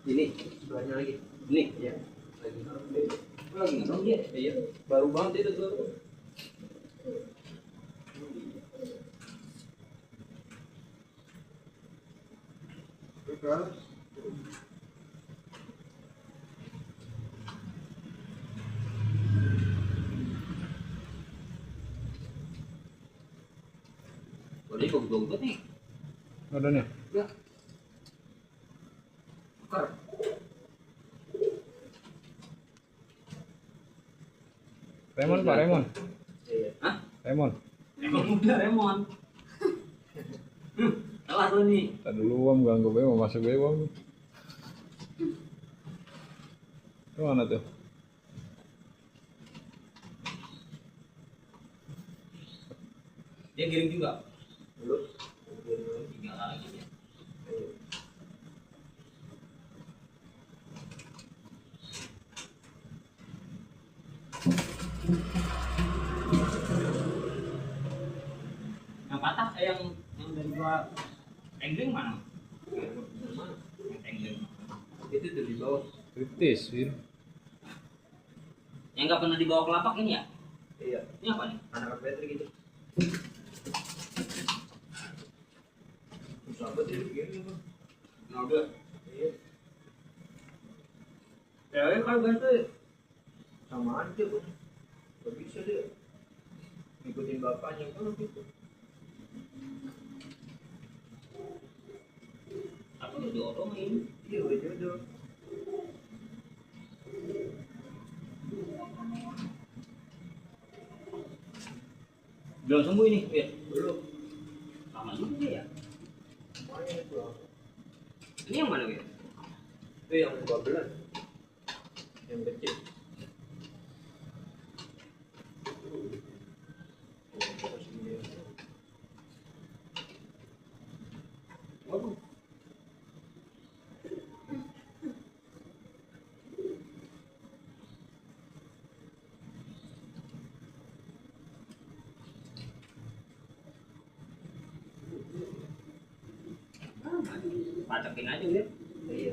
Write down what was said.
Ini sebelahnya lagi. Ini ya. Lagi ngerem dia. Iya. Baru banget itu tuh. Terus Boleh kok nih. Ada nih. Ya. Kar. Remon Pak Remon. Iya. Hah? Remon. Remon udah Remon. Kelas lu nih. Tadi dulu Om ganggu be mau masuk be Om. Itu mana tuh? Dia giring juga. Dulu. Tinggal lagi ya. Yang patah yang dari gua tengling mana? Yang tengling. Itu tuh di bawah. Kritis, Wir. Yang nggak pernah dibawa ke lapak ini ya? Iya. Ini apa nih? Anak bateri gitu. Sahabat dia begini bang. Nah udah. Iya. Ya kalau ganti Sama aja bang. Gak bisa dia. Ngikutin bapaknya kan gitu. apa udah diorongin? Iya udah jodoh. Belum sembuh ini, ya? Belum. Lama juga ya? Mana itu? Ini yang mana ya? Itu yang 12. Yang kecil. Waduh. Pacakin aja udah. Iya.